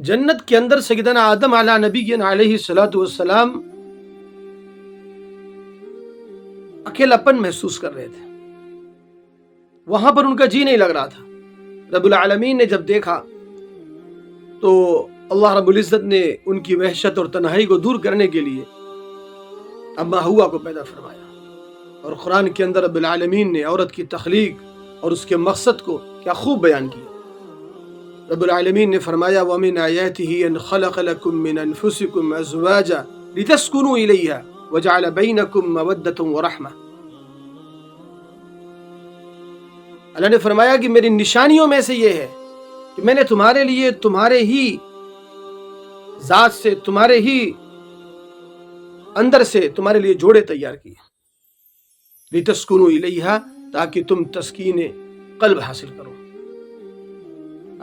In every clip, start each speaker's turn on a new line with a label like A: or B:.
A: جنت کے اندر سیدنا آدم علیہ نبی علیہ الصلوۃ والسلام اکیلاپن محسوس کر رہے تھے. وہاں پر ان کا جی نہیں لگ رہا تھا. رب العالمین نے جب دیکھا تو اللہ رب العزت نے ان کی وحشت اور تنہائی کو دور کرنے کے لیے اما ہوا کو پیدا فرمایا. اور قرآن کے اندر رب العالمین نے عورت کی تخلیق اور اس کے مقصد کو کیا خوب بیان کیا. رب العالمین نے فرمایا وَمِنْ آيَاتِهِ أَنْ خَلَقَ لَكُم مِّنْ أَنفُسِكُمْ أَزْوَاجًا لِتَسْكُنُوا إِلَيْهَا وَجَعَلَ بَيْنَكُم مَّوَدَّةً وَرَحْمَةً. اللہ نے فرمایا کہ میری نشانیوں میں سے یہ ہے کہ میں نے تمہارے لیے تمہارے ہی ذات سے تمہارے ہی اندر سے تمہارے لیے جوڑے تیار کیے. لِتَسْكُنُوا إِلَيْهَا تاکہ تم تسکین قلب حاصل کرو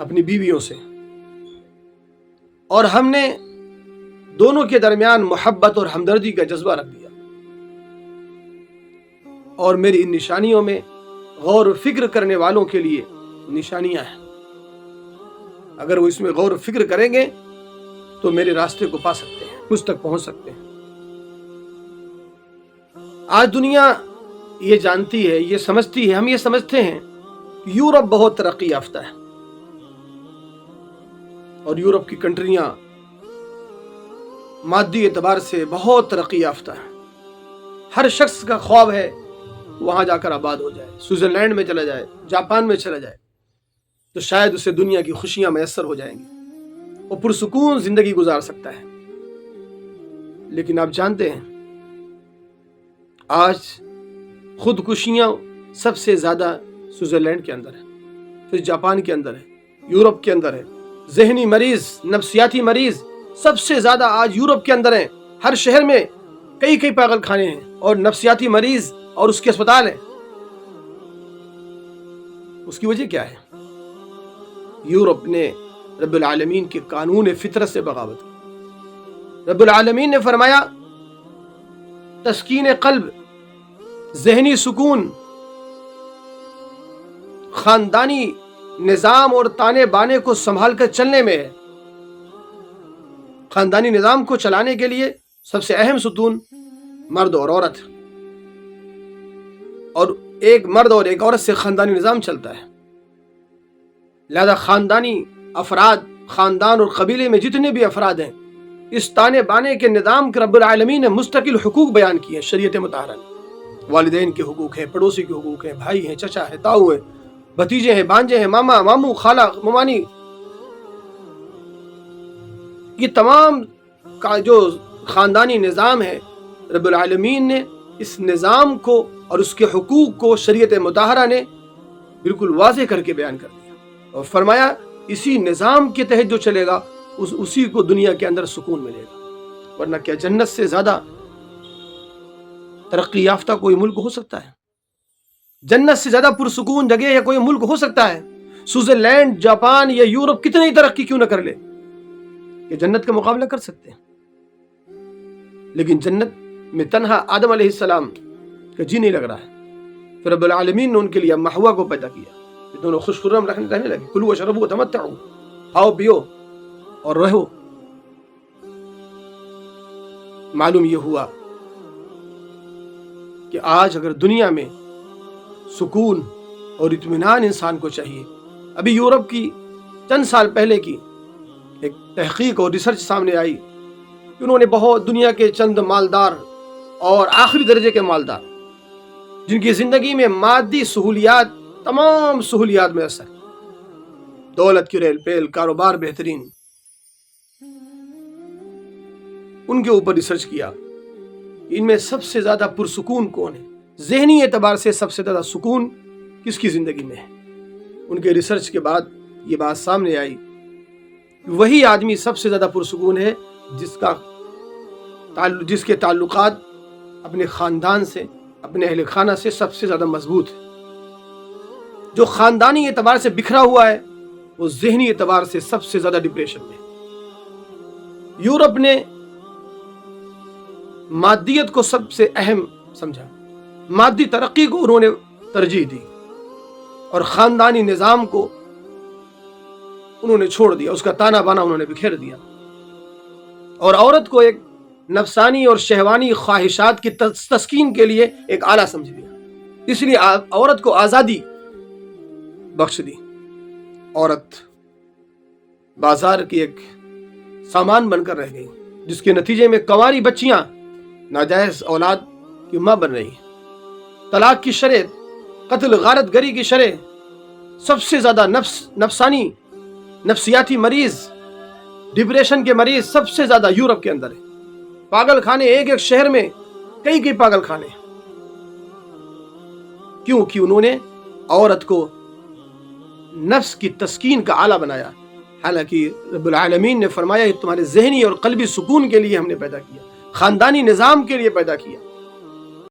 A: اپنی بیویوں سے. اور ہم نے دونوں کے درمیان محبت اور ہمدردی کا جذبہ رکھ دیا. اور میری ان نشانیوں میں غور و فکر کرنے والوں کے لیے نشانیاں ہیں. اگر وہ اس میں غور و فکر کریں گے تو میرے راستے کو پا سکتے ہیں، مجھ تک پہنچ سکتے ہیں. آج دنیا یہ جانتی ہے، یہ سمجھتی ہے، ہم یہ سمجھتے ہیں کہ یورپ بہت ترقی یافتہ ہے اور یورپ کی کنٹریاں مادی اعتبار سے بہت ترقی یافتہ ہیں. ہر شخص کا خواب ہے وہاں جا کر آباد ہو جائے، سوئٹزرلینڈ میں چلا جائے، جاپان میں چلا جائے تو شاید اسے دنیا کی خوشیاں میسر ہو جائیں گی، وہ پرسکون زندگی گزار سکتا ہے. لیکن آپ جانتے ہیں آج خودکشیاں سب سے زیادہ سوئٹزرلینڈ کے اندر ہے، پھر جاپان کے اندر ہے، یورپ کے اندر ہے. ذہنی مریض، نفسیاتی مریض سب سے زیادہ آج یورپ کے اندر ہیں. ہر شہر میں کئی پاگل خانے ہیں اور نفسیاتی مریض اور اس کے اسپتال ہیں. اس کی وجہ کیا ہے؟ یورپ نے رب العالمین کے قانون فطرت سے بغاوت کی. رب العالمین نے فرمایا تسکین قلب، ذہنی سکون، خاندانی نظام اور تانے بانے کو سنبھال کر چلنے میں ہے. خاندانی نظام کو چلانے کے لیے سب سے اہم ستون مرد اور عورت، اور ایک مرد اور ایک عورت سے خاندانی نظام چلتا ہے. لہذا خاندانی افراد، خاندان اور قبیلے میں جتنے بھی افراد ہیں، اس تانے بانے کے نظام کے رب العالمین نے مستقل حقوق بیان کیے شریعت مطہرہ نے. والدین کے حقوق ہیں، پڑوسی کے حقوق ہیں، بھائی ہیں، چچا ہے، تاؤ ہیں، بھتیجے ہیں، بھانجے ہیں، ماما، ماموں، خالہ، ممانی. یہ تمام کا جو خاندانی نظام ہے رب العالمین نے اس نظام کو اور اس کے حقوق کو شریعت مطہرہ نے بالکل واضح کر کے بیان کر دیا اور فرمایا اسی نظام کے تحت جو چلے گا اسی کو دنیا کے اندر سکون ملے گا. ورنہ کیا جنت سے زیادہ ترقی یافتہ کوئی ملک ہو سکتا ہے؟ جنت سے زیادہ پرسکون جگہ یا کوئی ملک ہو سکتا ہے؟ سوئٹزرلینڈ، جاپان یا یورپ کتنی ترقی کیوں نہ کر لے کہ جنت کا مقابلہ کر سکتے ہیں. لیکن جنت میں تنہا آدم علیہ السلام کا جی نہیں لگ رہا ہے. پھر رب العالمین نے ان کے لیے اما ہوا کو پیدا کیا. یہ دونوں خوش خرم رہنے لگے. کلوا واشربوا وتمتعوا، کھاؤ پیو اور رہو. معلوم یہ ہوا کہ آج اگر دنیا میں سکون اور اطمینان انسان کو چاہیے، ابھی یورپ کی چند سال پہلے کی ایک تحقیق اور ریسرچ سامنے آئی کہ انہوں نے بہت دنیا کے چند مالدار اور آخری درجے کے مالدار جن کی زندگی میں مادی سہولیات، تمام سہولیات میں اثر، دولت کی ریل پیل، کاروبار بہترین، ان کے اوپر ریسرچ کیا ان میں سب سے زیادہ پرسکون کون ہے، ذہنی اعتبار سے سب سے زیادہ سکون کس کی زندگی میں ہے. ان کے ریسرچ کے بعد یہ بات سامنے آئی کہ وہی آدمی سب سے زیادہ پرسکون ہے جس کے تعلقات اپنے خاندان سے، اپنے اہل خانہ سے سب سے زیادہ مضبوط ہے. جو خاندانی اعتبار سے بکھرا ہوا ہے وہ ذہنی اعتبار سے سب سے زیادہ ڈپریشن میں. یورپ نے مادیت کو سب سے اہم سمجھا، مادی ترقی کو انہوں نے ترجیح دی اور خاندانی نظام کو انہوں نے چھوڑ دیا، اس کا تانا بانا انہوں نے بکھیر دیا، اور عورت کو ایک نفسانی اور شہوانی خواہشات کی تسکین کے لیے ایک آلہ سمجھ لیا، اس لیے عورت کو آزادی بخش دی۔ عورت بازار کی ایک سامان بن کر رہ گئی، جس کے نتیجے میں کنواری بچیاں ناجائز اولاد کی ماں بن رہی، طلاق کی شرح، قتل غارت گری کی شرح، سب سے زیادہ نفسانی نفسیاتی مریض، ڈپریشن کے مریض سب سے زیادہ یورپ کے اندر ہے۔ پاگل خانے ایک ایک شہر میں کئی پاگل خانے، کیونکہ انہوں نے عورت کو نفس کی تسکین کا آلہ بنایا، حالانکہ رب العالمین نے فرمایا یہ تمہارے ذہنی اور قلبی سکون کے لیے ہم نے پیدا کیا، خاندانی نظام کے لیے پیدا کیا۔